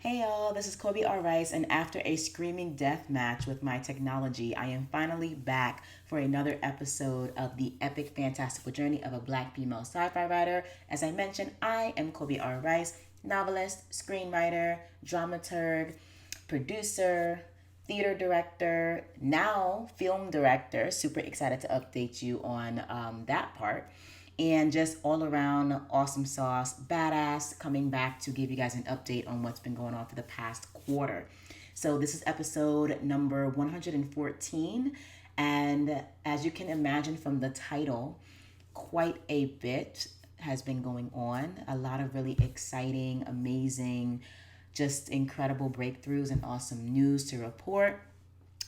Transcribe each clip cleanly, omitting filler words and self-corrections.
Hey y'all, this is Colby R. Rice, and after a screaming death match with my technology, I am finally back for another episode of the epic fantastical journey of a black female sci-fi writer. As I mentioned, I am Colby R. Rice, novelist, screenwriter, dramaturg, producer, theater director, now film director. Super excited to update you on that part, and just all around awesome sauce, badass, coming back to give you guys an update on what's been going on for the past quarter. So, this is episode number 114. And as you can imagine from the title, quite a bit has been going on. A lot of really exciting, amazing, just incredible breakthroughs and awesome news to report,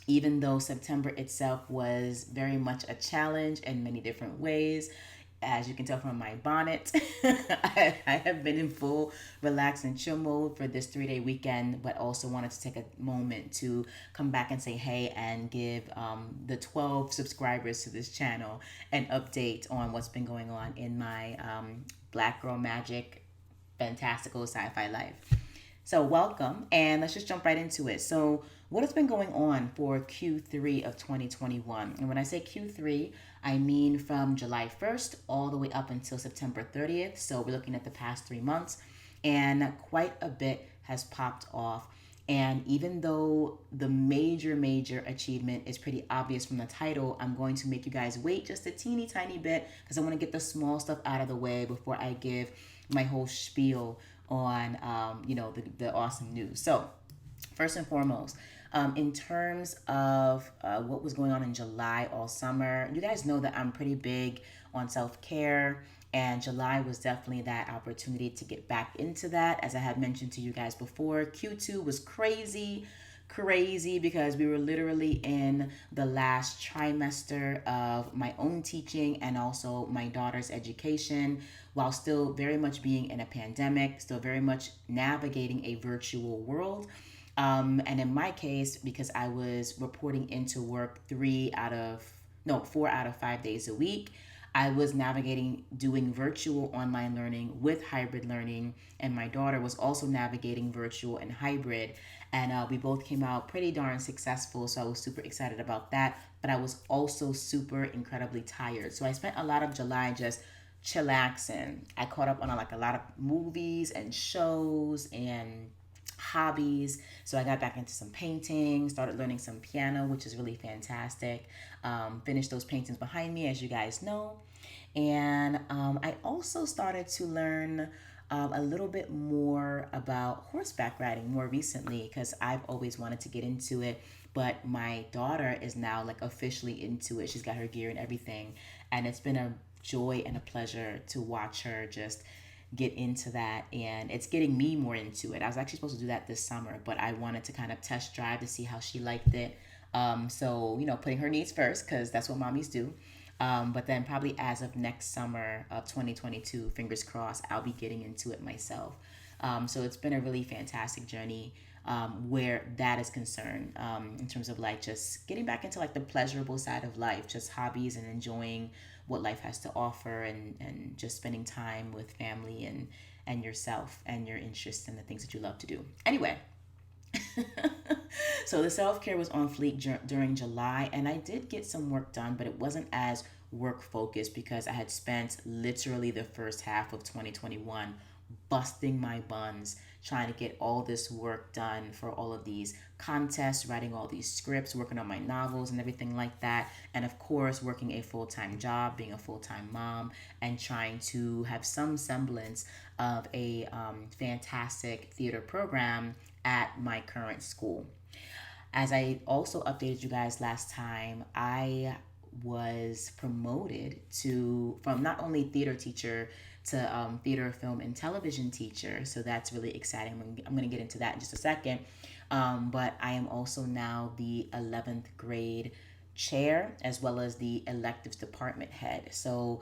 even though September itself was very much a challenge in many different ways. As you can tell from my bonnet, I have been in full relax and chill mode for this 3 day weekend, but also wanted to take a moment to come back and say hey and give the 12 subscribers to this channel an update on what's been going on in my Black Girl Magic fantastical sci-fi life. So, welcome, and let's just jump right into it. So, what has been going on for Q3 of 2021? And when I say Q3, I mean from July 1st all the way up until September 30th. So, we're looking at the past 3 months, and quite a bit has popped off. And even though the major achievement is pretty obvious from the title, I'm going to make you guys wait just a teeny tiny bit because I want to get the small stuff out of the way before I give my whole spiel on the awesome news. So first and foremost, in terms of what was going on in July all summer, you guys know that I'm pretty big on self-care, and July was definitely that opportunity to get back into that. As I had mentioned to you guys before, Q2 was crazy because we were literally in the last trimester of my own teaching and also my daughter's education, while still very much being in a pandemic, still very much navigating a virtual world. And in my case, because I was reporting into work 4 out of 5 days a week, I was navigating doing virtual online learning with hybrid learning, and my daughter was also navigating virtual and hybrid. And we both came out pretty darn successful, so I was super excited about that. But I was also super incredibly tired. So I spent a lot of July just chillaxing. I caught up on a lot of movies and shows and hobbies. So I got back into some painting, started learning some piano, which is really fantastic. Finished those paintings behind me, as you guys know. And I also started to learn a little bit more about horseback riding more recently because I've always wanted to get into it. But my daughter is now like officially into it. She's got her gear and everything. And it's been a joy and a pleasure to watch her just get into that, and it's getting me more into it. I was actually supposed to do that this summer, but I wanted to kind of test drive to see how she liked it. So putting her needs first because that's what mommies do. But then probably as of next summer of 2022, fingers crossed, I'll be getting into it myself. So it's been a really fantastic journey where that is concerned, in terms of like just getting back into like the pleasurable side of life, just hobbies and enjoying what life has to offer, and just spending time with family and yourself and your interests and the things that you love to do. Anyway, so the self-care was on fleek during July, and I did get some work done, but it wasn't as work focused because I had spent literally the first half of 2021 busting my buns trying to get all this work done for all of these contests, writing all these scripts, working on my novels and everything like that. And of course, working a full-time job, being a full-time mom, and trying to have some semblance of a fantastic theater program at my current school. As I also updated you guys last time, I was promoted to from not only theater teacher to theater, film, and television teacher. So that's really exciting. I'm going to get into that in just a second. But I am also now the 11th grade chair as well as the electives department head. So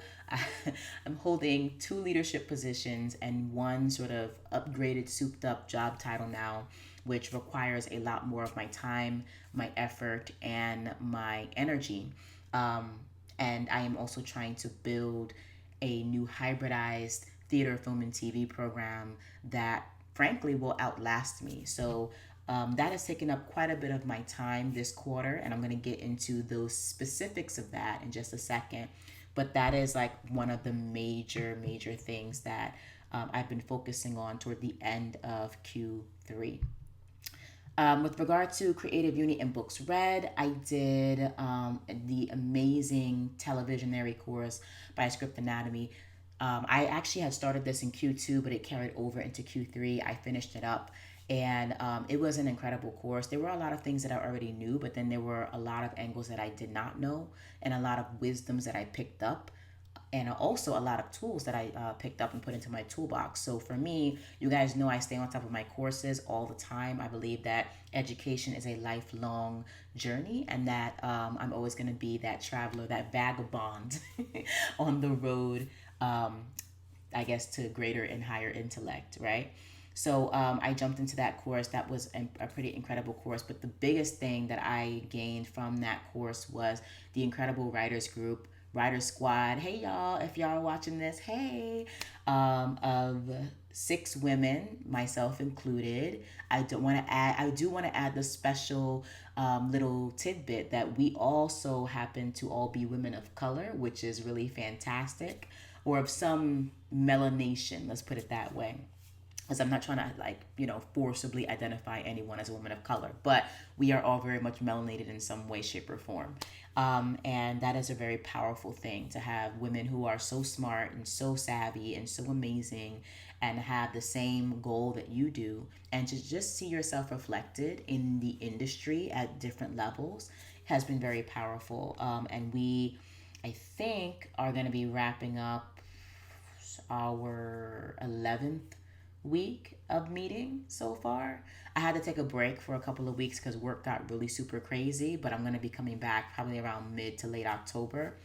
I'm holding two leadership positions and one sort of upgraded, souped up job title now, which requires a lot more of my time, my effort, and my energy. And I am also trying to build a new hybridized theater, film, and TV program that frankly will outlast me. So that has taken up quite a bit of my time this quarter, and I'm going to get into those specifics of that in just a second. But that is like one of the major things that I've been focusing on toward the end of Q3. With regard to creative unit and books read, I did the amazing televisionary course by Script Anatomy. I actually had started this in Q2, but it carried over into Q3. I finished it up, and it was an incredible course. There were a lot of things that I already knew, but then there were a lot of angles that I did not know, and a lot of wisdoms that I picked up, and also a lot of tools that I picked up and put into my toolbox. So for me, you guys know I stay on top of my courses all the time. I believe that education is a lifelong journey, and that I'm always going to be that traveler, that vagabond on the road, I guess, to greater and higher intellect, right? So I jumped into that course. That was a pretty incredible course. But the biggest thing that I gained from that course was the incredible writers group, writer squad. Hey y'all, if y'all are watching this, hey, of 6 women, myself included. I do want to add the special little tidbit that we also happen to all be women of color, which is really fantastic, or of some melanation. Let's put it that way, because I'm not trying to forcibly identify anyone as a woman of color, but we are all very much melanated in some way, shape, or form. And that is a very powerful thing, to have women who are so smart and so savvy and so amazing and have the same goal that you do, and to just see yourself reflected in the industry at different levels has been very powerful. And we, I think, are going to be wrapping up our 11th week of meeting so far. I had to take a break for a couple of weeks because work got really super crazy, but I'm going to be coming back probably around mid to late October.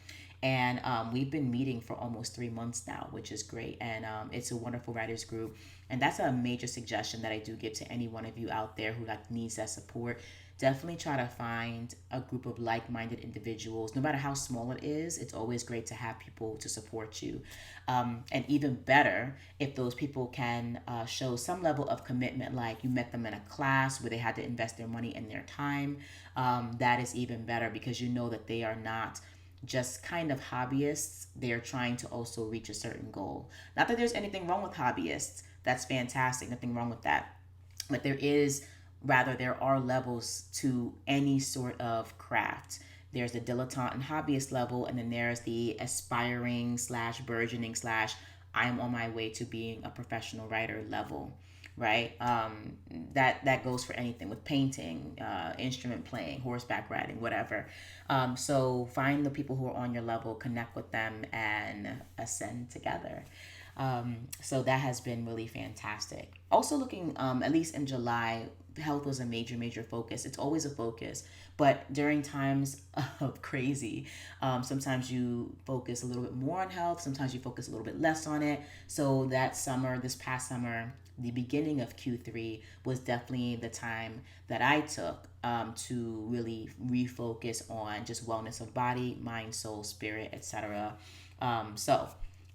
And we've been meeting for almost 3 months now, which is great. And it's a wonderful writers group. And that's a major suggestion that I do give to any one of you out there who needs that support. Definitely try to find a group of like-minded individuals. No matter how small it is, it's always great to have people to support you. And even better, if those people can show some level of commitment, like you met them in a class where they had to invest their money and their time. That is even better, because you know that they are not just kind of hobbyists. They're trying to also reach a certain goal. Not that there's anything wrong with hobbyists. That's fantastic. Nothing wrong with that. But there are levels to any sort of craft. There's the dilettante and hobbyist level, and then there's the aspiring / burgeoning / I'm on my way to being a professional writer level, right? That goes for anything with painting, instrument playing, horseback riding, whatever. So find the people who are on your level, connect with them, and ascend together. So that has been really fantastic. Also looking, at least in July, health was a major focus. It's always a focus, but during times of crazy, sometimes you focus a little bit more on health, sometimes you focus a little bit less on it. So this past summer, the beginning of Q3 was definitely the time that I took to really refocus on just wellness of body, mind, soul, spirit, etc. So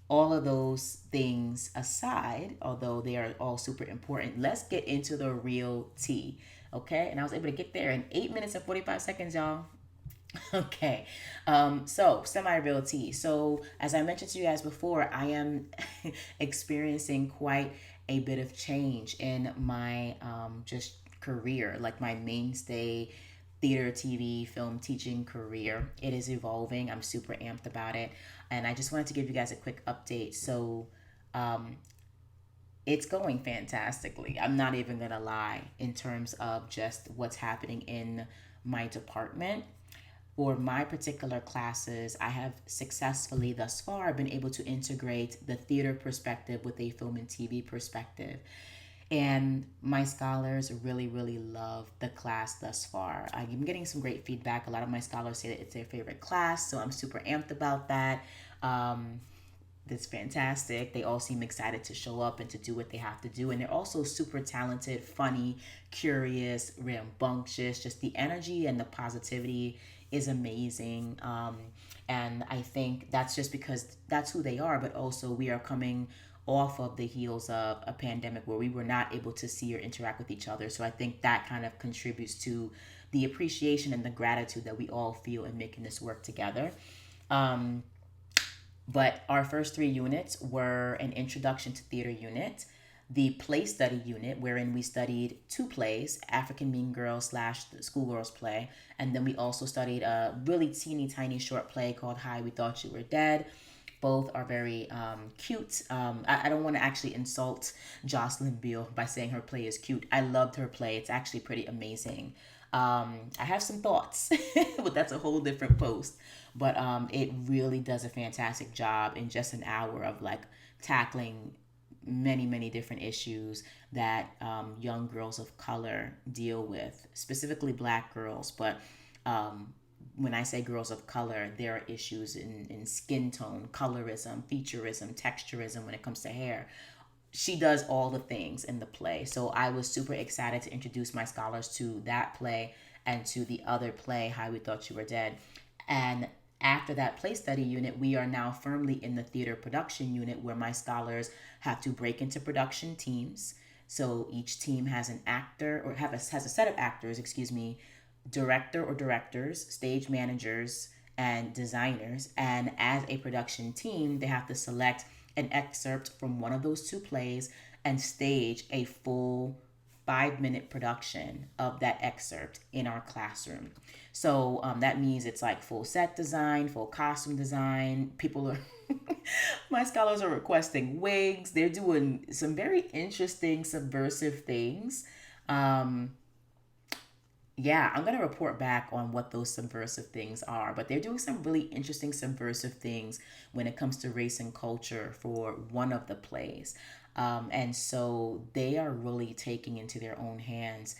all of those things aside, although they are all super important, let's get into the real tea, okay? And I was able to get there in 8 minutes and 45 seconds, y'all. Okay, so semi-real tea. So as I mentioned to you guys before, I am experiencing quite a bit of change in my just career, like my mainstay theater, TV, film teaching career. It is evolving. I'm super amped about it. And I just wanted to give you guys a quick update. So it's going fantastically. I'm not even going to lie in terms of just what's happening in my department. For my particular classes, I have successfully thus far been able to integrate the theater perspective with a film and TV perspective. And my scholars really love the class thus far. I'm getting some great feedback. A lot of my scholars say that it's their favorite class, so I'm super amped about that. That's fantastic. They all seem excited to show up and to do what they have to do. And they're also super talented, funny, curious, rambunctious. Just the energy and the positivity is amazing. And I think that's just because that's who they are, but also we are coming off of the heels of a pandemic where we were not able to see or interact with each other. So I think that kind of contributes to the appreciation and the gratitude that we all feel in making this work together. Um, but our first three units were an introduction to theater unit, the play study unit, wherein we studied two plays, African Mean Girls slash the Schoolgirls play, and then we also studied a really teeny tiny short play called Hi, We Thought You Were Dead. Both are very cute. I don't want to actually insult Jocelyn Beale by saying her play is cute. I loved her play. It's actually pretty amazing. I have some thoughts, but that's a whole different post. But it really does a fantastic job in just an hour of like tackling many different issues that young girls of color deal with, specifically Black girls. But when I say girls of color, there are issues in skin tone, colorism, featureism, texturism when it comes to hair. She does all the things in the play. So I was super excited to introduce my scholars to that play and to the other play, How We Thought You Were Dead. And after that play study unit, we are now firmly in the theater production unit where my scholars have to break into production teams. So each team has an actor or has a set of actors, director or directors, stage managers, and designers. And as a production team, they have to select an excerpt from one of those two plays and stage a full 5-minute production of that excerpt in our classroom. So that means it's like full set design, full costume design. People are, my scholars are requesting wigs. They're doing some very interesting, subversive things. Yeah, I'm going to report back on what those subversive things are, but they're doing some really interesting subversive things when it comes to race and culture for one of the plays. And so they are really taking into their own hands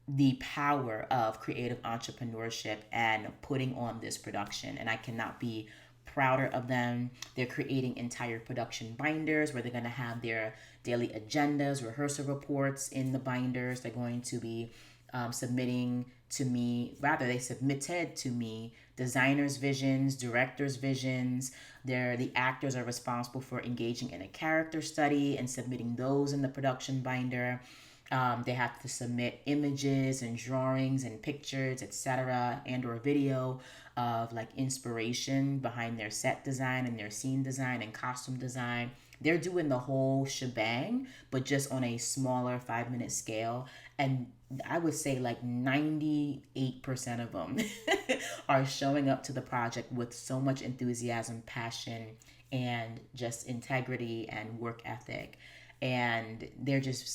the power of creative entrepreneurship and putting on this production. And I cannot be prouder of them. They're creating entire production binders where they're going to have their daily agendas, rehearsal reports in the binders. They're going to be submitting to me, rather they submitted to me designers' visions, directors' visions. The actors are responsible for engaging in a character study and submitting those in the production binder. They have to submit images and drawings and pictures, etc., and or video of like inspiration behind their set design and their scene design and costume design. They're doing the whole shebang, but just on a smaller 5-minute scale. And I would say like 98% of them are showing up to the project with so much enthusiasm, passion, and just integrity and work ethic. And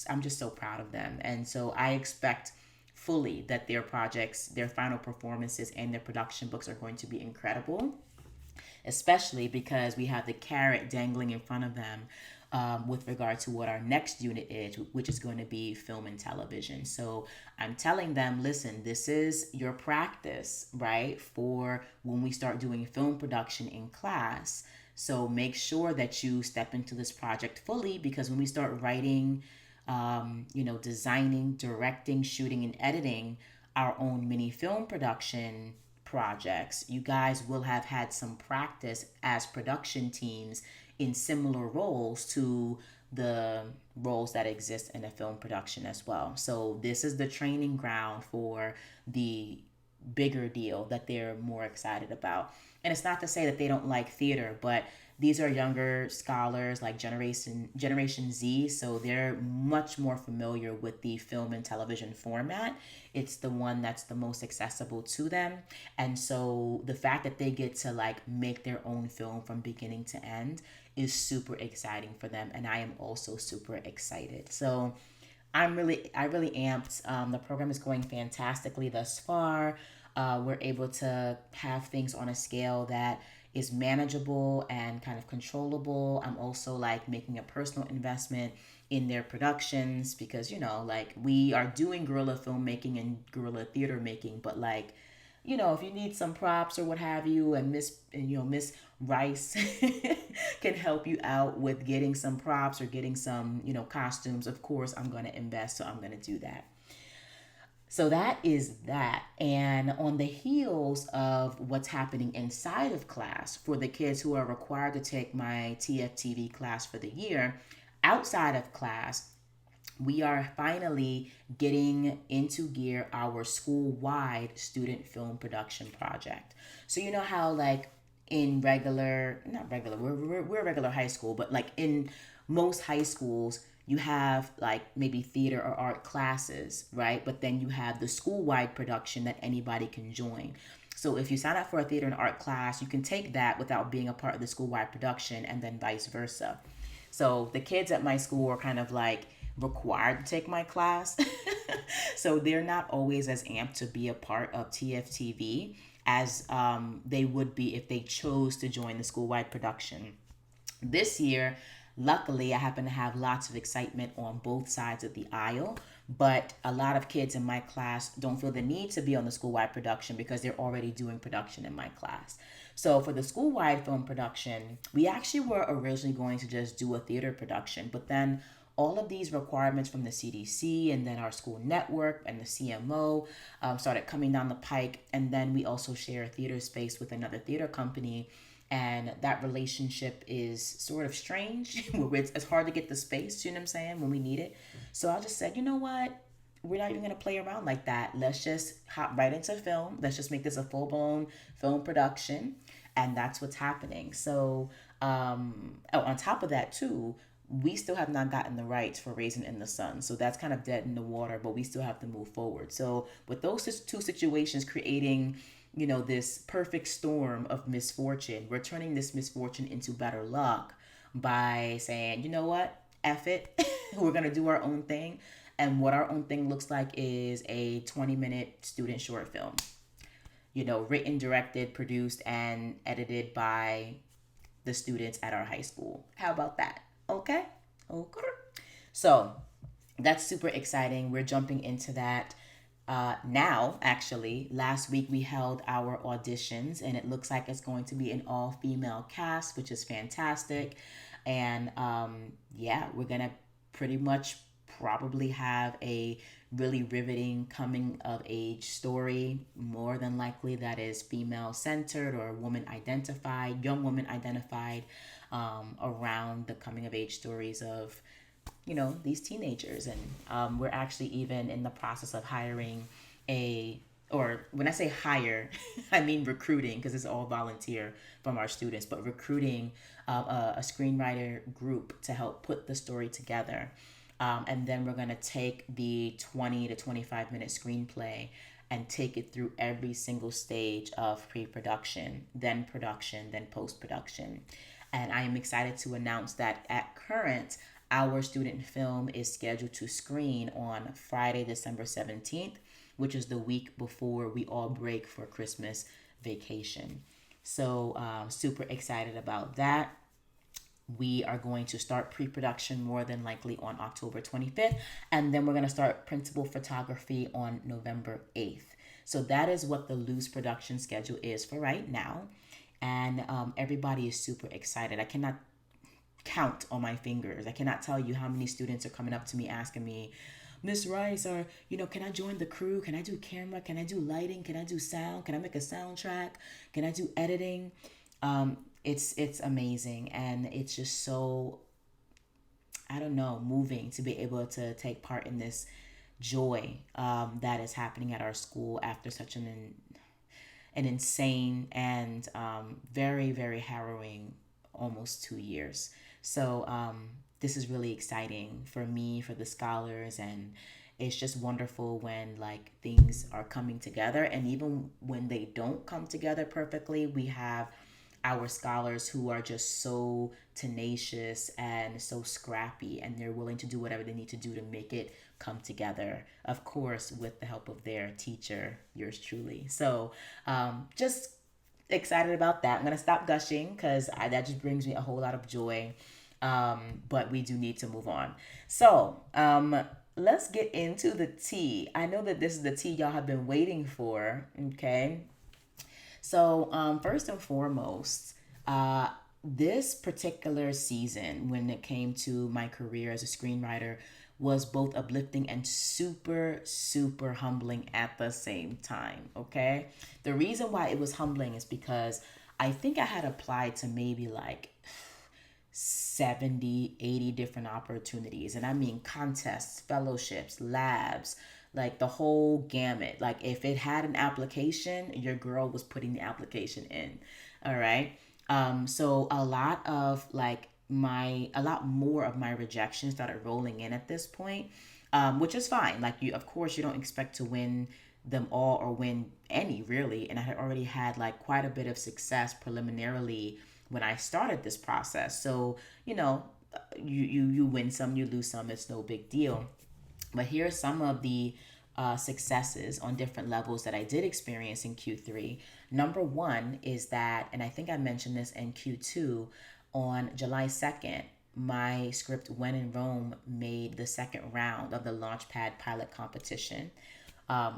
I'm just so proud of them. And so I expect fully that their projects, their final performances, and their production books are going to be incredible, especially because we have the carrot dangling in front of them with regard to what our next unit is, which is going to be film and television. So I'm telling them, listen, this is your practice, right, for when we start doing film production in class. So make sure that you step into this project fully, because when we start writing, designing, directing, shooting, and editing our own mini film production projects, you guys will have had some practice as production teams in similar roles to the roles that exist in a film production as well. So this is the training ground for the bigger deal that they're more excited about. And it's not to say that they don't like theater, but these are younger scholars, like Generation Z, so they're much more familiar with the film and television format. It's the one that's the most accessible to them. And so the fact that they get to like make their own film from beginning to end is super exciting for them. And I am also super excited. So I really amped. The program is going fantastically thus far. We're able to have things on a scale that is manageable and kind of controllable. I'm also like making a personal investment in their productions because, like we are doing guerrilla filmmaking and guerrilla theater making, but like, if you need some props or what have you, and Miss Rice can help you out with getting some props or getting some, costumes, of course I'm going to invest. So I'm going to do that. So that is that. And on the heels of what's happening inside of class for the kids who are required to take my TFTV class for the year, outside of class, we are finally getting into gear our school-wide student film production project. So you know how like in regular, not regular, we're a regular high school, but like in most high schools, you have like maybe theater or art classes, right? But then you have the school-wide production that anybody can join. So if you sign up for a theater and art class, you can take that without being a part of the school-wide production, and then vice versa. So the kids at my school are kind of like required to take my class. So they're not always as amped to be a part of TFTV as they would be if they chose to join the school-wide production. This year, luckily, I happen to have lots of excitement on both sides of the aisle, but a lot of kids in my class don't feel the need to be on the school-wide production because they're already doing production in my class. So for the school-wide film production, we actually were originally going to just do a theater production, but then all of these requirements from the CDC and then our school network and the CMO started coming down the pike. And then we also share a theater space with another theater company. And that relationship is sort of strange. It's hard to get the space, you know what I'm saying, when we need it. So I just said, you know what? We're not even going to play around like that. Let's just hop right into film. Let's just make this a full blown film production. And that's what's happening. So, on top of that, too, we still have not gotten the rights for Raisin in the Sun. So that's kind of dead in the water, but we still have to move forward. So, with those two situations creating this perfect storm of misfortune, we're turning this misfortune into better luck by saying, you know what, F it, we're going to do our own thing. And what our own thing looks like is a 20-minute student short film, written, directed, produced, and edited by the students at our high school. How about that? Okay? Okay. So that's super exciting. We're jumping into that now, actually. Last week we held our auditions, and it looks like it's going to be an all-female cast, which is fantastic. And yeah, we're going to pretty much probably have a really riveting coming of age story, more than likely that is female centered or woman identified, young woman identified, around the coming of age stories of these teenagers. And we're actually even in the process of hiring or when I say hire, I mean recruiting, because it's all volunteer from our students, but recruiting a screenwriter group to help put the story together. And then we're going to take the 20 to 25-minute screenplay and take it through every single stage of pre-production, then production, then post-production. And I am excited to announce that at current, our student film is scheduled to screen on Friday, December 17th, which is the week before we all break for Christmas vacation. So super excited about that. We are going to start pre-production more than likely on October 25th, and then we're going to start principal photography on November 8th. So that is what the loose production schedule is for right now. And everybody is super excited. I cannot count on my fingers. I cannot tell you how many students are coming up to me asking me, Miss Rice, or, can I join the crew? Can I do camera? Can I do lighting? Can I do sound? Can I make a soundtrack? Can I do editing? It's amazing, and it's just so, I don't know, moving to be able to take part in this joy that is happening at our school after such an insane and very, very harrowing almost 2 years. So this is really exciting for me, for the scholars, and it's just wonderful when like things are coming together. And even when they don't come together perfectly, we have our scholars who are just so tenacious and so scrappy, and they're willing to do whatever they need to do to make it come together, of course with the help of their teacher, yours truly. So just excited about that. I'm gonna stop gushing because that just brings me a whole lot of joy, but we do need to move on. So let's get into the tea. I know that this is the tea y'all have been waiting for. Okay, so first and foremost, this particular season, when it came to my career as a screenwriter, was both uplifting and super, super humbling at the same time. Okay. The reason why it was humbling is because I think I had applied to maybe like 70, 80 different opportunities. And I mean contests, fellowships, labs, like the whole gamut. Like if it had an application, your girl was putting the application in. All right. So a lot more of my rejection started rolling in at this point, which is fine. Like you, of course, you don't expect to win them all or win any really. And I had already had like quite a bit of success preliminarily when I started this process. So, you win some, you lose some, it's no big deal. But here are some of the successes on different levels that I did experience in Q3. Number one is that, and I think I mentioned this in Q2, on July 2nd, my script When in Rome made the second round of the Launchpad pilot competition,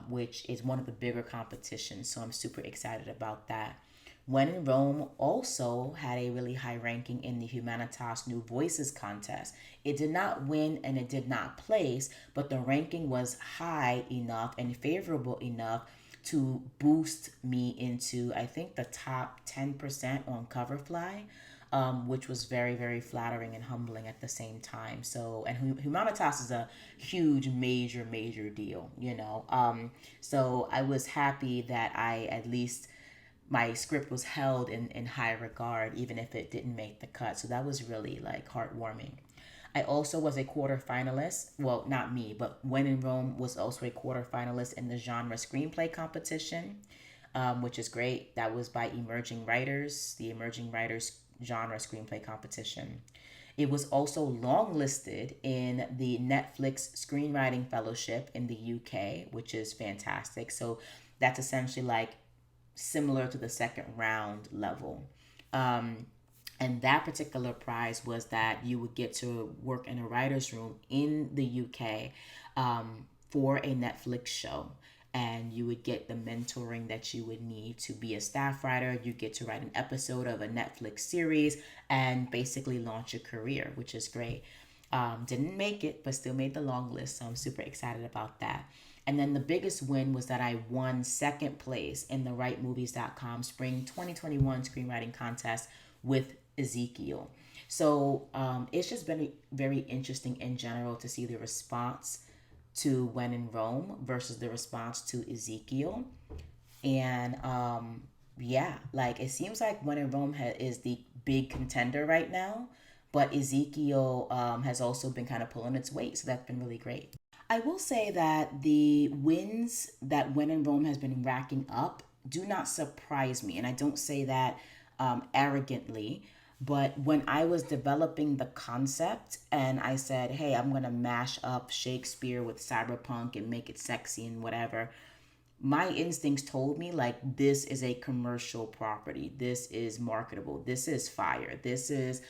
which is one of the bigger competitions. So I'm super excited about that. When in Rome also had a really high ranking in the Humanitas New Voices contest. It did not win and it did not place, but the ranking was high enough and favorable enough to boost me into, I think, the top 10% on Coverfly, which was very, very flattering and humbling at the same time. So, and Humanitas is a huge, major, major deal, you know. So I was happy that I at least my script was held in high regard, even if it didn't make the cut. So that was really like heartwarming. I also was a quarterfinalist. Well, not me, but When in Rome was also a quarterfinalist in the genre screenplay competition, which is great. That was by Emerging Writers, the Emerging Writers genre screenplay competition. It was also longlisted in the Netflix Screenwriting Fellowship in the UK, which is fantastic. So that's essentially like similar to the second round level. Um, and that particular prize was that you would get to work in a writer's room in the UK, for a Netflix show. And you would get the mentoring that you would need to be a staff writer. You get to write an episode of a Netflix series and basically launch your career, which is great. Didn't make it, but still made the long list. So I'm super excited about that. And then the biggest win was that I won second place in the WriteMovies.com Spring 2021 Screenwriting Contest with Ezekiel. So it's just been very interesting in general to see the response to When in Rome versus the response to Ezekiel. And yeah, like it seems like When in Rome is the big contender right now, but Ezekiel has also been kind of pulling its weight. So that's been really great. I will say that the wins that When in Rome has been racking up do not surprise me. And I don't say that arrogantly. But when I was developing the concept and I said, hey, I'm going to mash up Shakespeare with cyberpunk and make it sexy and whatever, my instincts told me like this is a commercial property. This is marketable. This is fire. This is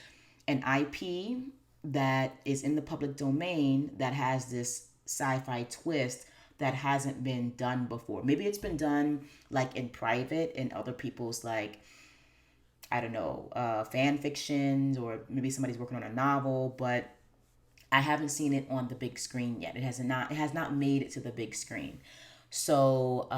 an IP that is in the public domain that has this sci-fi twist that hasn't been done before. Maybe it's been done like in private in other people's like, I don't know, fan fictions, or maybe somebody's working on a novel, but I haven't seen it on the big screen yet. It has not made it to the big screen. So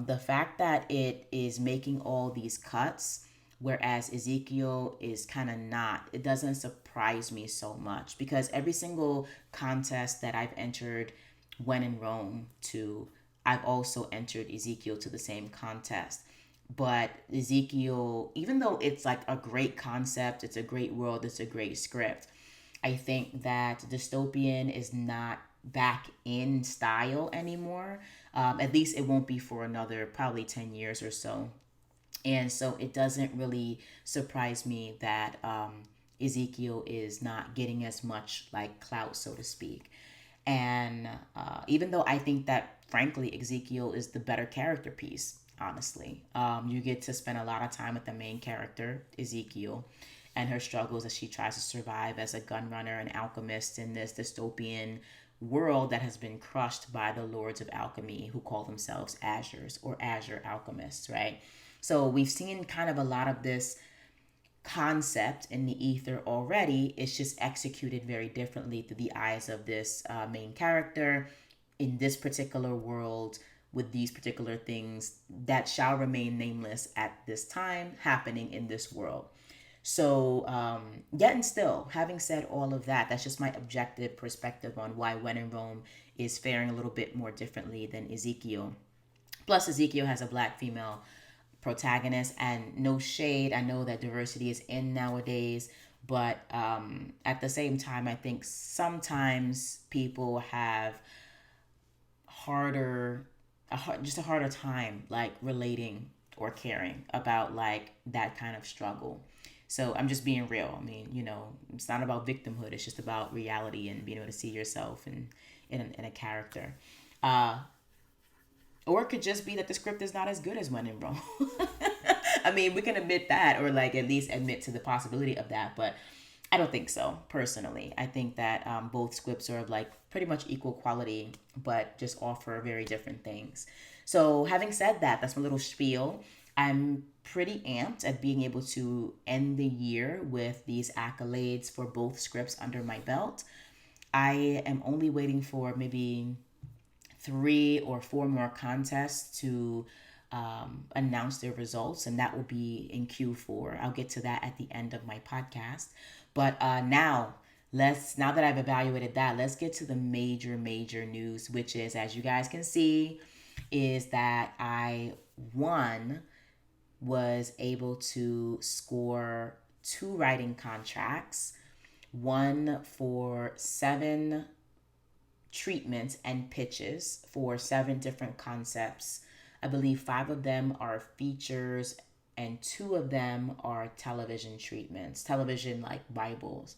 the fact that it is making all these cuts, whereas Ezekiel is kind of not, it doesn't surprise me so much because every single contest that I've entered When in Rome to, I've also entered Ezekiel to the same contest. But Ezekiel, even though it's like a great concept, it's a great world, it's a great script, I think that dystopian is not back in style anymore. At least it won't be for another probably 10 years or so. And so it doesn't really surprise me that Ezekiel is not getting as much like clout, so to speak. And even though I think that, frankly, Ezekiel is the better character piece, honestly, you get to spend a lot of time with the main character, Ezekiel, and her struggles as she tries to survive as a gun runner and alchemist in this dystopian world that has been crushed by the lords of alchemy who call themselves Azures or Azure alchemists, right? So we've seen kind of a lot of this concept in the ether already. It's just executed very differently through the eyes of this main character in this particular world with these particular things that shall remain nameless at this time happening in this world. So, yet and still, having said all of that, that's just my objective perspective on why When in Rome is faring a little bit more differently than Ezekiel. Plus, Ezekiel has a black female protagonist, and no shade. I know that diversity is in nowadays, but at the same time, I think sometimes people have harder, just a harder time like relating or caring about like that kind of struggle. So I'm just being real. I mean, it's not about victimhood. It's just about reality and being able to see yourself in a character. Uh, or it could just be that the script is not as good as When in Rome. I mean, we can admit that, or like at least admit to the possibility of that, but I don't think so, personally. I think that both scripts are of like pretty much equal quality, but just offer very different things. So, having said that, that's my little spiel. I'm pretty amped at being able to end the year with these accolades for both scripts under my belt. I am only waiting for maybe 3 or 4 more contests to announce their results, and that will be in Q4. I'll get to that at the end of my podcast. But now that I've evaluated that, let's get to the major news, which is, as you guys can see, is that I was able to score 2 writing contracts, one for 7 treatments and pitches for 7 different concepts. I believe 5 of them are features and 2 of them are television treatments, television like Bibles.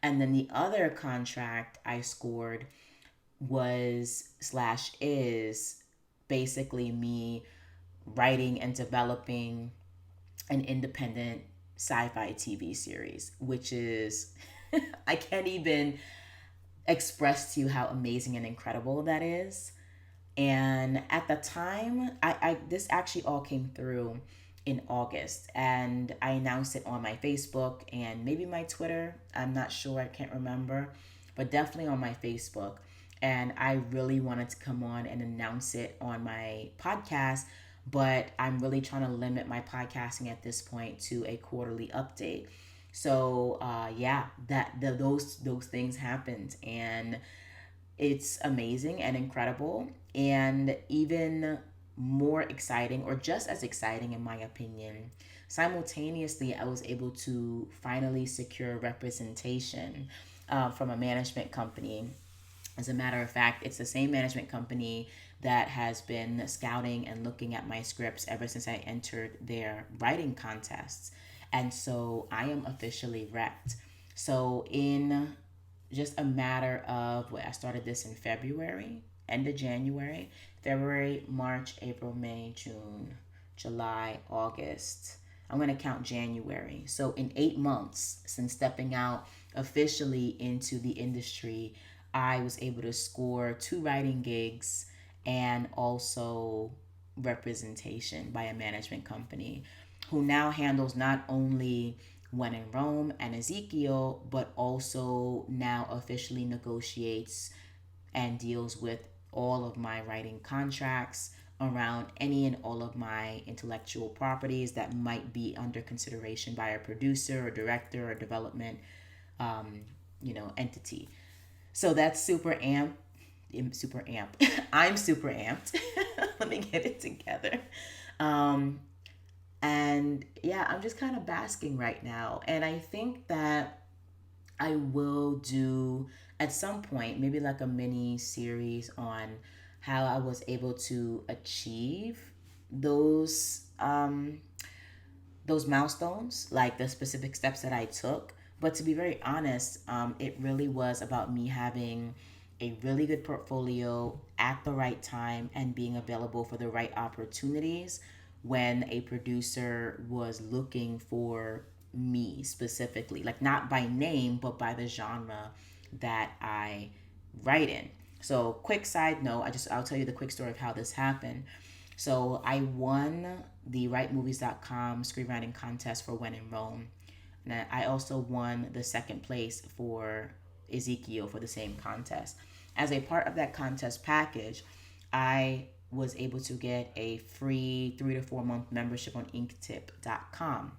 And then the other contract I scored was slash is basically me writing and developing an independent sci-fi TV series, which is, I can't even express to you how amazing and incredible that is. And at the time, I this actually all came through in August, and I announced it on my Facebook and maybe my Twitter. I'm not sure, I can't remember, but definitely on my Facebook. And I really wanted to come on and announce it on my podcast, but I'm really trying to limit my podcasting at this point to a quarterly update. So yeah, those things happened, and it's amazing and incredible, and even more exciting, or just as exciting in my opinion. Simultaneously, I was able to finally secure representation from a management company. As a matter of fact, it's the same management company that has been scouting and looking at my scripts ever since I entered their writing contests. And so I am officially repped. So in just a matter of I started this in February, end of January, February, March, April, May, June, July, August. I'm going to count January. So in 8 months since stepping out officially into the industry, I was able to score 2 writing gigs and also representation by a management company who now handles not only When in Rome and Ezekiel, but also now officially negotiates and deals with all of my writing contracts around any and all of my intellectual properties that might be under consideration by a producer or director or development entity. So that's super amp. Super amp. I'm super amped. Let me get it together. And yeah, I'm just kind of basking right now. And I think that I will do at some point, maybe like a mini series on how I was able to achieve those those milestones, like the specific steps that I took. But to be very honest, it really was about me having a really good portfolio at the right time and being available for the right opportunities when a producer was looking for me specifically, like not by name, but by the genre that I write in. So, quick side note, I'll tell you the quick story of how this happened. So, I won the WriteMovies.com screenwriting contest for When in Rome. And I also won the second place for Ezekiel for the same contest. As a part of that contest package, I was able to get a free 3 to 4 month membership on inktip.com,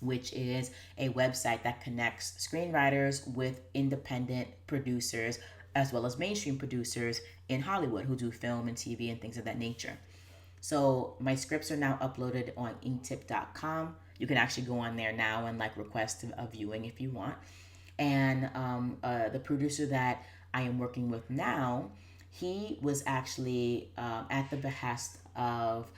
which is a website that connects screenwriters with independent producers as well as mainstream producers in Hollywood who do film and TV and things of that nature. So my scripts are now uploaded on inktip.com. You can actually go on there now and like request a viewing if you want. And the producer that I am working with now, he was actually at the behest of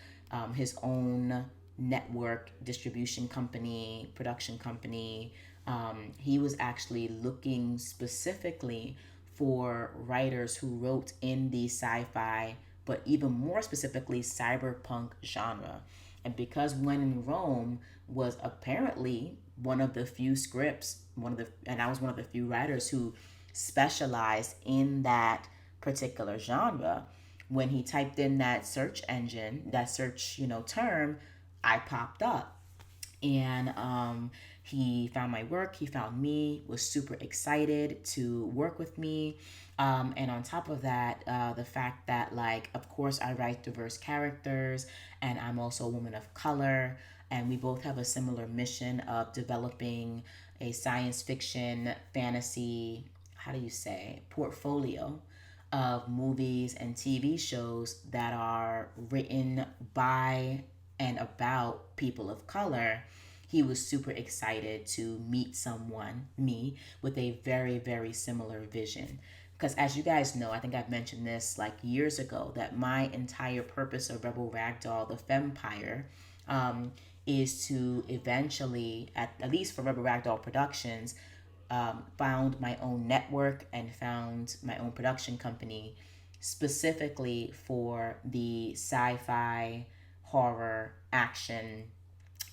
his own network distribution company, production company. He was actually looking specifically for writers who wrote in the sci-fi, but even more specifically cyberpunk genre. And because When in Rome was apparently one of the few scripts, and I was one of the few writers who specialized in that particular genre, when he typed in that search engine, that search, term, I popped up. And he found my work, he found me, was super excited to work with me. And on top of that, the fact that, like, of course, I write diverse characters, and I'm also a woman of color, and we both have a similar mission of developing a science fiction, fantasy, how do you say, portfolio of movies and TV shows that are written by and about people of color. He was super excited to meet someone, me, with a very, very similar vision. Because as you guys know, I think I've mentioned this like years ago, that my entire purpose of Rebel Ragdoll, the Fempire, is to eventually, at least for Rebel Ragdoll Productions, found my own network and found my own production company specifically for the sci-fi, horror, action,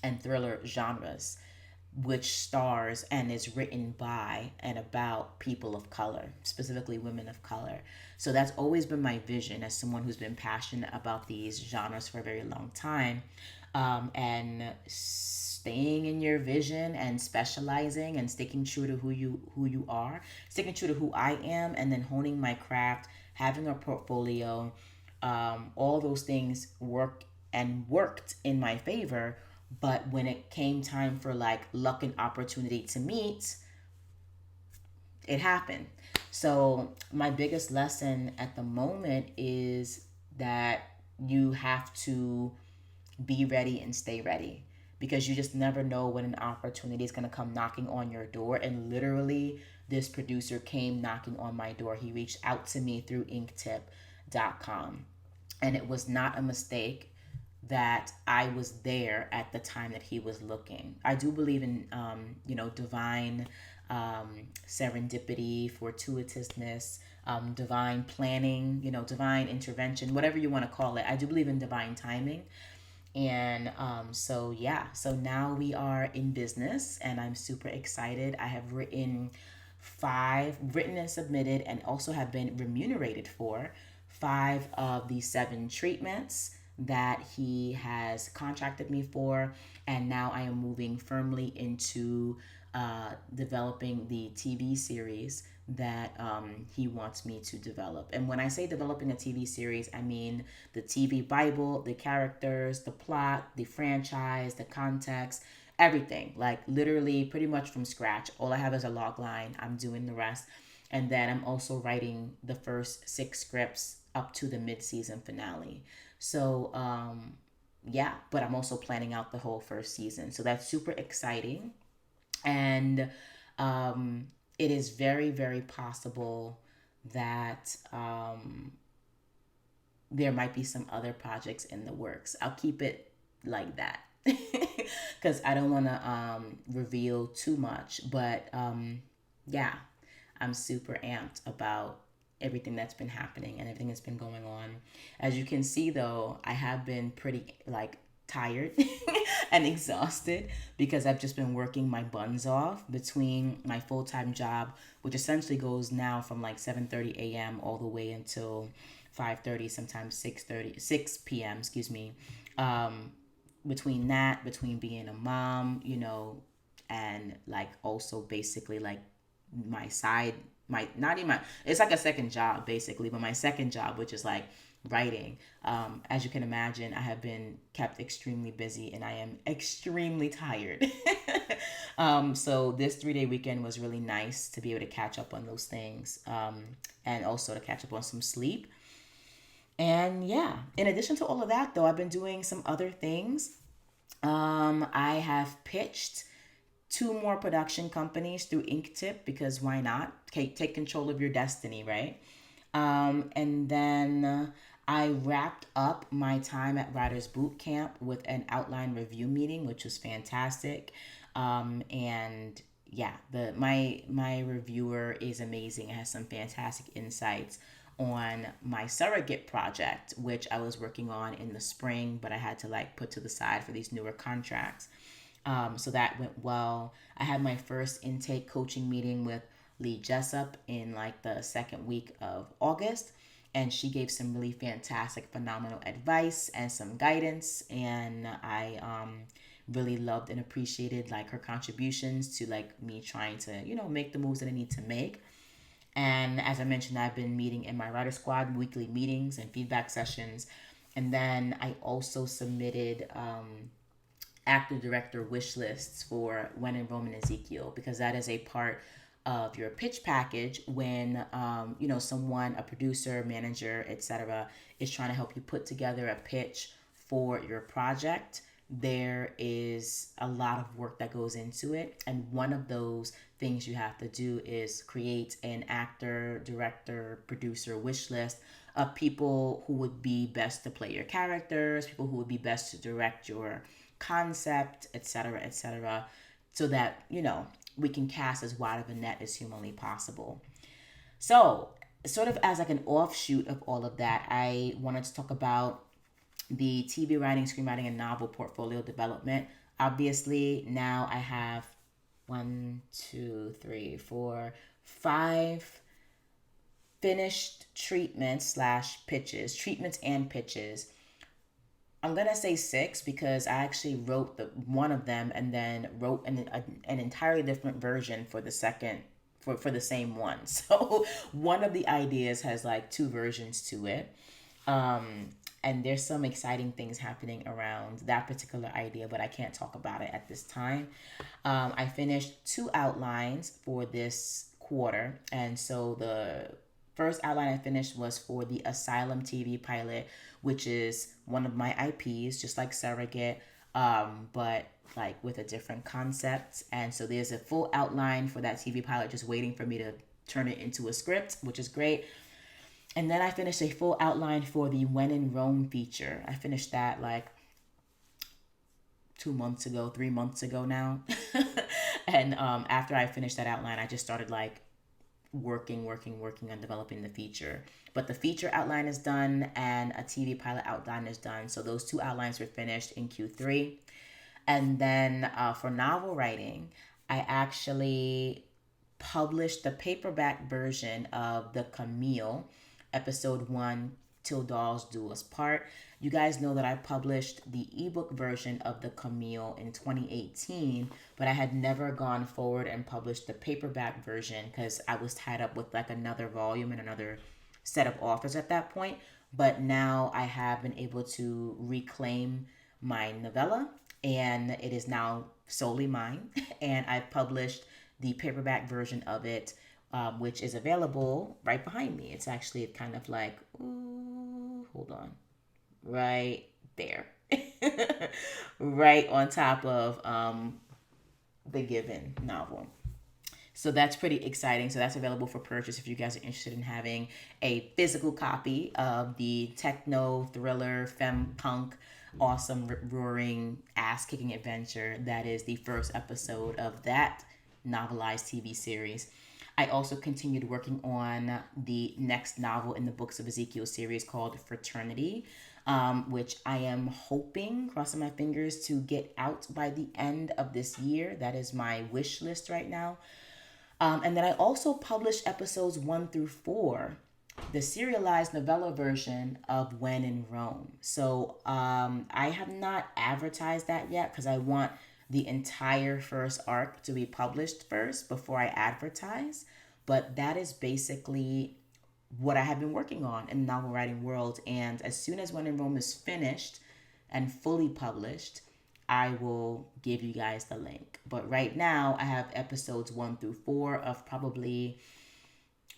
and thriller genres, which stars and is written by and about people of color, specifically women of color. So that's always been my vision as someone who's been passionate about these genres for a very long time. And staying in your vision and specializing and sticking true to who you are, sticking true to who I am, and then honing my craft, having a portfolio, all those things worked in my favor. But when it came time for like luck and opportunity to meet, it happened. So my biggest lesson at the moment is that you have to be ready and stay ready, because you just never know when an opportunity is going to come knocking on your door. And literally, this producer came knocking on my door. He reached out to me through inktip.com, and it was not a mistake that I was there at the time that he was looking. I do believe in, divine serendipity, fortuitousness, divine planning, divine intervention, whatever you want to call it. I do believe in divine timing. And so now we are in business, and I'm super excited. I have written and submitted, and also have been remunerated for 5 of the 7 treatments that he has contracted me for. And now I am moving firmly into developing the TV series that he wants me to develop. And when I say developing a TV series, I mean the TV Bible, the characters, the plot, the franchise, the context, everything. Like literally pretty much from scratch. All I have is a log line. I'm doing the rest. And then I'm also writing the first 6 scripts up to the mid-season finale. So, but I'm also planning out the whole first season. So that's super exciting. And it is very, very possible that there might be some other projects in the works. I'll keep it like that because I don't want to reveal too much. But I'm super amped about everything that's been happening and everything that's been going on. As you can see, though, I have been pretty tired and exhausted because I've just been working my buns off between my full-time job, which essentially goes now from 7:30 a.m. all the way until 5:30, sometimes 6 p.m., excuse me. Between being a mom, and like also basically like my side, my not even my, it's like a second job basically, but my second job, which is like writing. As you can imagine, I have been kept extremely busy and I am extremely tired. So this 3 day weekend was really nice to be able to catch up on those things, and also to catch up on some sleep. And yeah, in addition to all of that, though, I've been doing some other things. I have pitched two more production companies through Inktip because why not? Take control of your destiny, right? And then I wrapped up my time at Writers Boot Camp with an outline review meeting, which was fantastic. And yeah, my reviewer is amazing. It has some fantastic insights on my surrogate project, which I was working on in the spring, but I had to like put to the side for these newer contracts. So that went well. I had my first intake coaching meeting with Lee Jessup in like the second week of August. And she gave some really fantastic, phenomenal advice and some guidance. And I really loved and appreciated like her contributions to like me trying to, make the moves that I need to make. And as I mentioned, I've been meeting in my writer squad, weekly meetings and feedback sessions. And then I also submitted actor director wish lists for When in Rohm and Ezekiel, because that is a part of your pitch package when someone, a producer, manager, etc., is trying to help you put together a pitch for your project. There is a lot of work that goes into it, and one of those things you have to do is create an actor, director, producer wish list of people who would be best to play your characters, people who would be best to direct your concept, etc., so that we can cast as wide of a net as humanly possible. So, sort of as like an offshoot of all of that, I wanted to talk about the TV writing, screenwriting, and novel portfolio development. Obviously, now I have 5 finished treatments and pitches. I'm gonna say 6 because I actually wrote one of them and then wrote an entirely different version for the second for the same one. So one of the ideas has like 2 versions to it. And there's some exciting things happening around that particular idea, but I can't talk about it at this time. I finished 2 outlines for this quarter, and so the first outline I finished was for the Asylum TV pilot, which is one of my IPs, just like Surrogate, but like with a different concept. And so there's a full outline for that TV pilot, just waiting for me to turn it into a script, which is great. And then I finished a full outline for the When in Rome feature. I finished that like 3 months ago now. And after I finished that outline, I just started like working on developing the feature. But the feature outline is done and a TV pilot outline is done. So those 2 outlines were finished in Q3. And then for novel writing, I actually published the paperback version of The Camille, episode 1, Till Dolls Do Us Part. You guys know that I published the ebook version of The Camille in 2018, but I had never gone forward and published the paperback version because I was tied up with like another volume and another set of authors at that point. But now I have been able to reclaim my novella, and it is now solely mine. And I published the paperback version of it, which is available right behind me. It's actually kind of like, ooh, hold on, right there, right on top of the Given novel. So that's pretty exciting. So that's available for purchase if you guys are interested in having a physical copy of the techno thriller femme punk awesome roaring ass kicking adventure that is the first episode of that novelized TV series. I also continued working on the next novel in the Books of Ezekiel series called Fraternity, which I am hoping, crossing my fingers, to get out by the end of this year. That is my wish list right now. And then I also published episodes 1 through 4, the serialized novella version of When in Rome. So I have not advertised that yet because I want the entire first arc to be published first before I advertise. But that is basically what I have been working on in the novel writing world. And as soon as When in Rome is finished and fully published, I will give you guys the link. But right now, I have episodes 1 through 4 of probably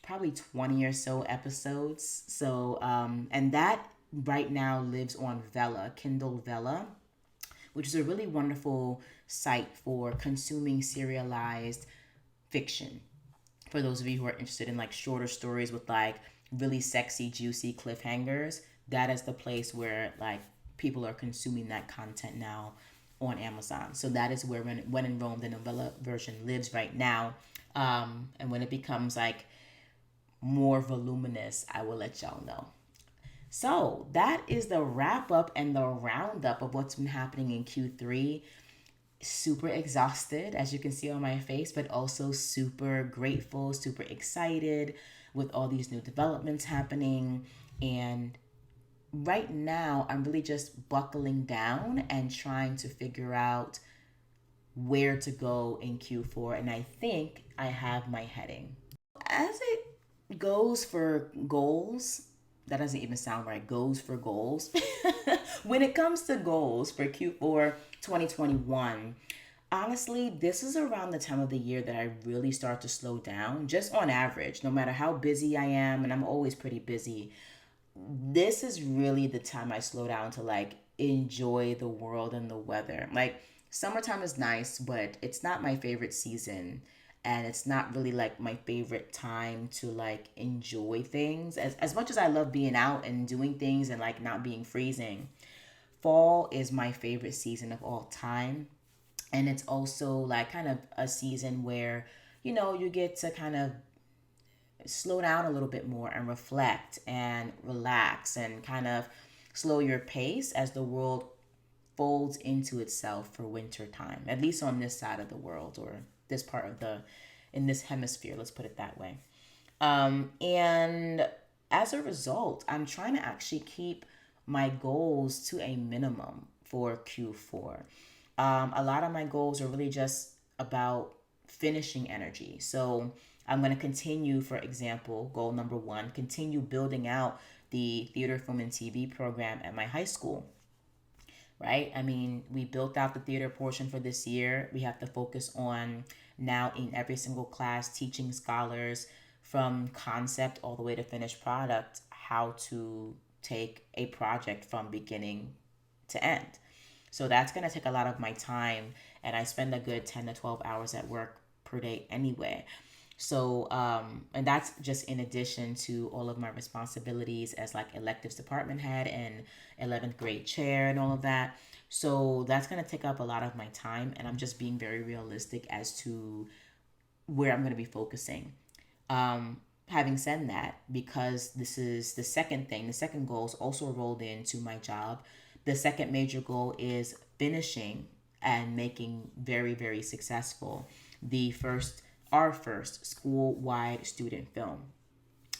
20 or so episodes. So, and that right now lives on Vella, Kindle Vella, which is a really wonderful site for consuming serialized fiction. For those of you who are interested in like shorter stories with like really sexy, juicy cliffhangers, that is the place where like people are consuming that content now on Amazon. So that is where When in Rome, the novella version, lives right now. And when it becomes like more voluminous, I will let y'all know. So that is the wrap up and the roundup of what's been happening in Q3. Super exhausted, as you can see on my face, but also super grateful, super excited with all these new developments happening. And right now, I'm really just buckling down and trying to figure out where to go in Q4. And I think I have my heading. As it goes for goals, that doesn't even sound right. Goes for goals. When it comes to goals for Q4 2021, honestly, this is around the time of the year that I really start to slow down, just on average, no matter how busy I am, and I'm always pretty busy. This is really the time I slow down to like enjoy the world and the weather. Like, summertime is nice, but it's not my favorite season. And it's not really like my favorite time to like enjoy things. As much as I love being out and doing things and like not being freezing, fall is my favorite season of all time. And it's also like kind of a season where, you get to kind of slow down a little bit more and reflect and relax and kind of slow your pace as the world folds into itself for winter time, at least on this side of the world, or this part of in this hemisphere, let's put it that way. And as a result, I'm trying to actually keep my goals to a minimum for Q4. A lot of my goals are really just about finishing energy. So I'm going to continue, for example, goal number 1, continue building out the theater, film, and TV program at my high school. Right? I mean, we built out the theater portion for this year. We have to focus on now in every single class teaching scholars from concept all the way to finished product how to take a project from beginning to end. So that's going to take a lot of my time, and I spend a good 10 to 12 hours at work per day anyway. So, and that's just in addition to all of my responsibilities as like electives department head and 11th grade chair and all of that. So that's going to take up a lot of my time, and I'm just being very realistic as to where I'm going to be focusing. Having said that, because this is the second thing, the second goal is also rolled into my job. The second major goal is finishing and making very, very successful our first school-wide student film.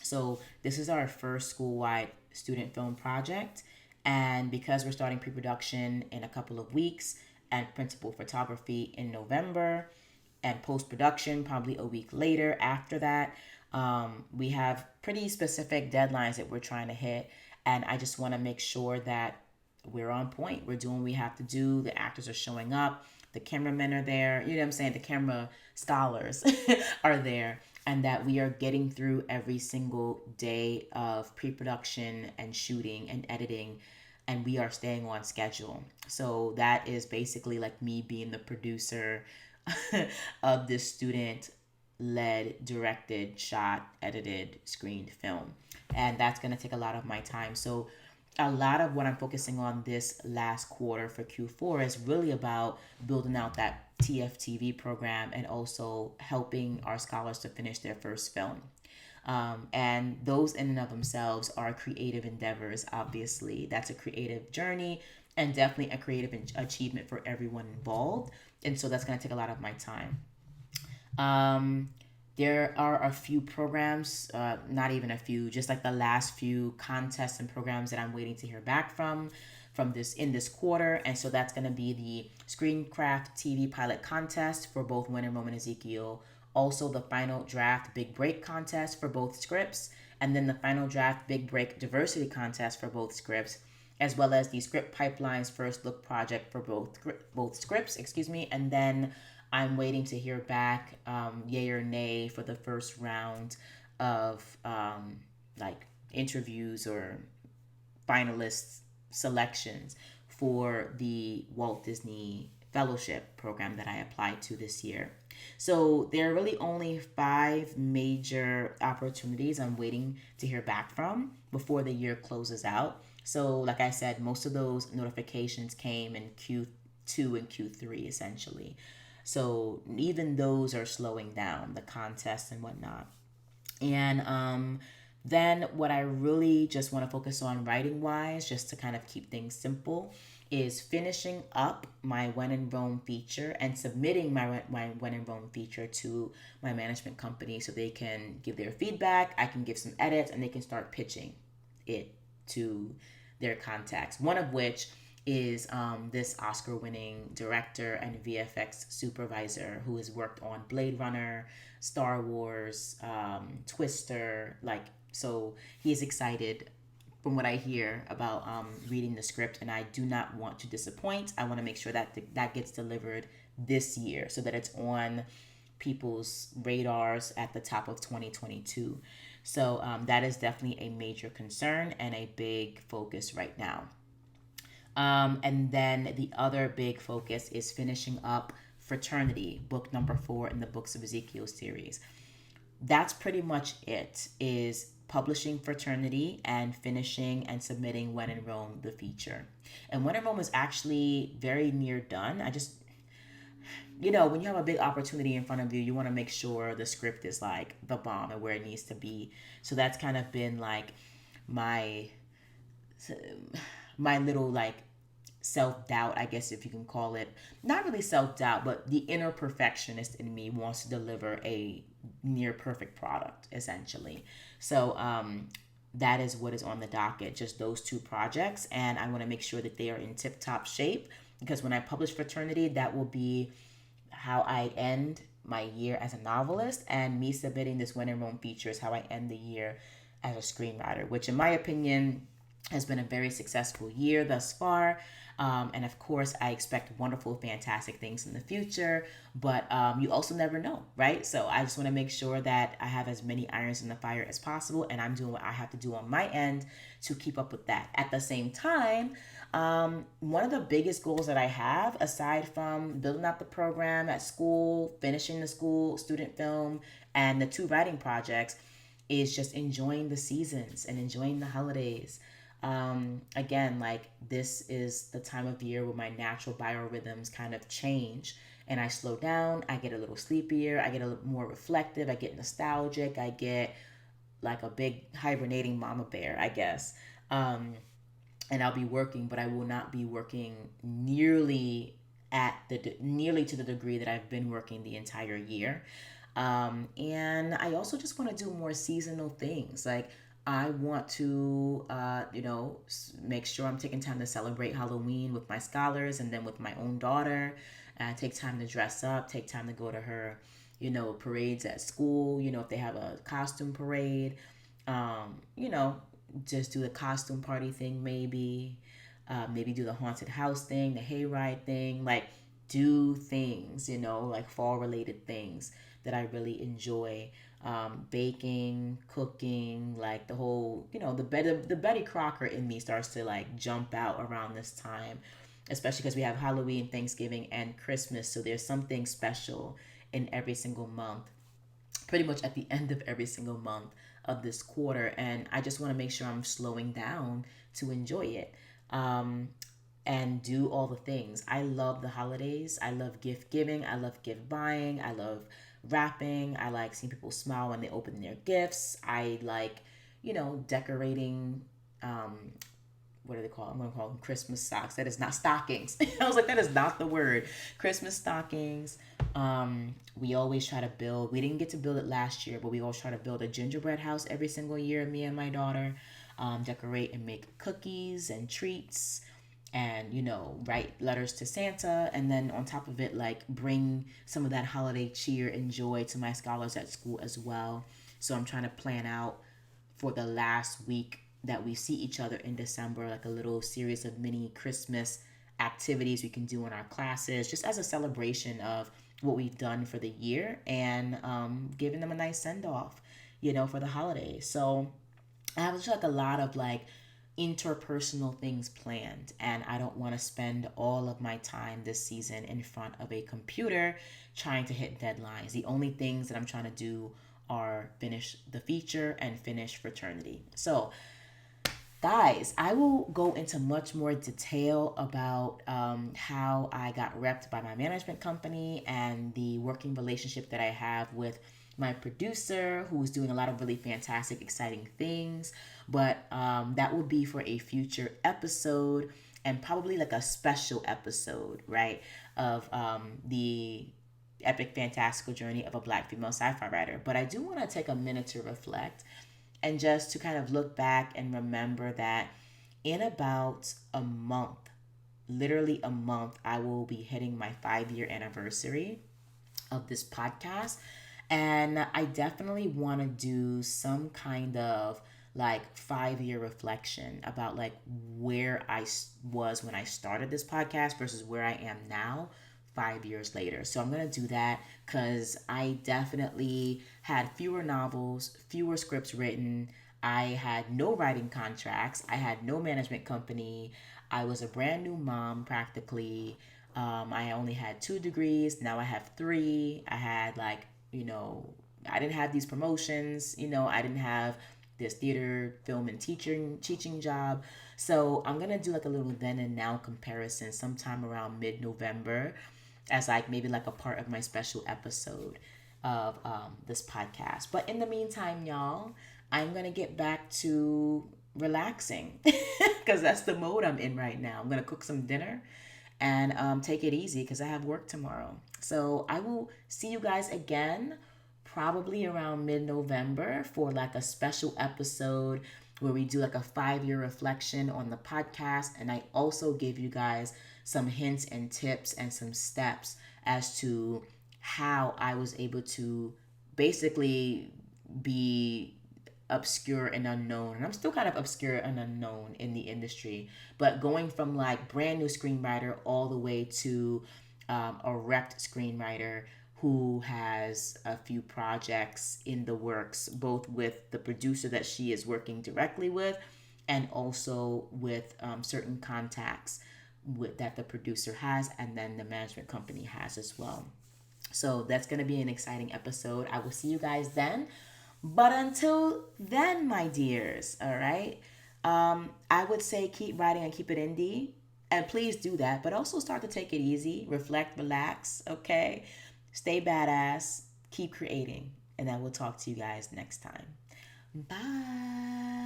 So this is our first school-wide student film project. And because we're starting pre-production in a couple of weeks and principal photography in November and post-production probably a week later after that, we have pretty specific deadlines that we're trying to hit. And I just want to make sure that we're on point. We're doing what we have to do. The actors are showing up. The cameramen are there. You know what I'm saying? The camera scholars are there. And that we are getting through every single day of pre-production and shooting and editing. And we are staying on schedule. So that is basically like me being the producer of this student-led, directed, shot, edited, screened film. And that's going to take a lot of my time. So a lot of what I'm focusing on this last quarter for Q4 is really about building out that TFTV program and also helping our scholars to finish their first film. And those in and of themselves are creative endeavors, obviously. That's a creative journey and definitely a creative achievement for everyone involved. And so that's going to take a lot of my time. There are a few programs, not even a few, just like the last few contests and programs that I'm waiting to hear back from this in this quarter. And so that's going to be the Screencraft TV pilot contest for both When in Rome and Ezekiel, also the final draft Big Break contest for both scripts, and then the final draft Big Break diversity contest for both scripts, as well as the script pipelines first look project for both scripts, and then I'm waiting to hear back, yay or nay, for the first round of like interviews or finalists selections for the Walt Disney Fellowship program that I applied to this year. So there are really only 5 major opportunities I'm waiting to hear back from before the year closes out. So, like I said, most of those notifications came in Q2 and Q3 essentially. So even those are slowing down, the contests and whatnot. And then what I really just want to focus on writing wise, just to kind of keep things simple, is finishing up my When in Rome feature and submitting my When in Rome feature to my management company so they can give their feedback. I can give some edits and they can start pitching it to their contacts. One of which is this Oscar-winning director and VFX supervisor who has worked on Blade Runner, Star Wars, Twister. Like, so he's excited from what I hear about reading the script, and I do not want to disappoint. I want to make sure that that gets delivered this year so that it's on people's radars at the top of 2022. So that is definitely a major concern and a big focus right now. And then the other big focus is finishing up Fraternity, book number 4 in the Books of Ezekiel series. That's pretty much it, is publishing Fraternity and finishing and submitting When in Rome, the feature. And When in Rome is actually very near done. I just, when you have a big opportunity in front of you, you want to make sure the script is like the bomb and where it needs to be. So that's kind of been like my little like self-doubt, I guess, if you can call it. Not really self-doubt, but the inner perfectionist in me wants to deliver a near perfect product, essentially. So that is what is on the docket, just those 2 projects. And I want to make sure that they are in tip-top shape, because when I publish Fraternity, that will be how I end my year as a novelist, and me submitting this When in Rome feature is how I end the year as a screenwriter, which in my opinion has been a very successful year thus far. And of course, I expect wonderful, fantastic things in the future, but you also never know, right? So I just want to make sure that I have as many irons in the fire as possible, and I'm doing what I have to do on my end to keep up with that. At the same time, one of the biggest goals that I have, aside from building out the program at school, finishing the school student film, and the 2 writing projects, is just enjoying the seasons and enjoying the holidays. Again, like, this is the time of year where my natural biorhythms kind of change and I slow down. I get a little sleepier. I get a little more reflective. I get nostalgic. I get like a big hibernating mama bear, I guess. And I'll be working, but I will not be working nearly to the degree that I've been working the entire year. And I also just want to do more seasonal things. Like, I want to, make sure I'm taking time to celebrate Halloween with my scholars and then with my own daughter. Take time to dress up, take time to go to her, parades at school, if they have a costume parade, just do the costume party thing maybe. Maybe do the haunted house thing, the hayride thing, like do things, like fall related things that I really enjoy. Baking, cooking, like the whole, the Betty Crocker in me starts to like jump out around this time, especially because we have Halloween, Thanksgiving, and Christmas. So there's something special in every single month, pretty much at the end of every single month of this quarter. And I just want to make sure I'm slowing down to enjoy it. And do all the things. I love the holidays. I love gift giving. I love gift buying. I love wrapping. I like seeing people smile when they open their gifts. I like, decorating, what do they call them? I'm going to call them Christmas socks. That is not stockings. I was like, that is not the word. Christmas stockings. We always try to build, we didn't get to build it last year, but we always try to build a gingerbread house every single year, me and my daughter. Decorate and make cookies and treats and, write letters to Santa. And then on top of it, like bring some of that holiday cheer and joy to my scholars at school as well. So I'm trying to plan out for the last week that we see each other in December, like a little series of mini Christmas activities we can do in our classes, just as a celebration of what we've done for the year and giving them a nice send off, for the holidays. So I have just like a lot of like interpersonal things planned, and I don't want to spend all of my time this season in front of a computer trying to hit deadlines. The only things that I'm trying to do are finish the feature and finish fraternity. So guys, I will go into much more detail about how I got repped by my management company and the working relationship that I have with my producer, who's doing a lot of really fantastic, exciting things. But that will be for a future episode and probably like a special episode, right? Of the epic, fantastical journey of a Black female sci-fi writer. But I do want to take a minute to reflect and just to kind of look back and remember that in about a month, literally a month, I will be hitting my 5-year anniversary of this podcast. And I definitely want to do some kind of like 5-year reflection about like where I was when I started this podcast versus where I am now 5 years later. So I'm going to do that because I definitely had fewer novels, fewer scripts written. I had no writing contracts. I had no management company. I was a brand new mom practically. I only had 2 degrees. Now I have 3. I had like, I didn't have these promotions. I didn't have this theater, film, and teaching job. So I'm going to do like a little then and now comparison sometime around mid-November as like maybe like a part of my special episode of this podcast. But in the meantime, y'all, I'm going to get back to relaxing because that's the mode I'm in right now. I'm going to cook some dinner and take it easy because I have work tomorrow. So I will see you guys again probably around mid-November for like a special episode where we do like a 5-year reflection on the podcast. And I also give you guys some hints and tips and some steps as to how I was able to basically be obscure and unknown. And I'm still kind of obscure and unknown in the industry, but going from like brand new screenwriter all the way to a repped screenwriter who has a few projects in the works, both with the producer that she is working directly with and also with certain contacts that the producer has and then the management company has as well. So that's going to be an exciting episode. I will see you guys then. But until then, my dears, all right, I would say keep writing and keep it indie. And please do that. But also start to take it easy, reflect, relax, okay? Stay badass, keep creating. And I will talk to you guys next time. Bye.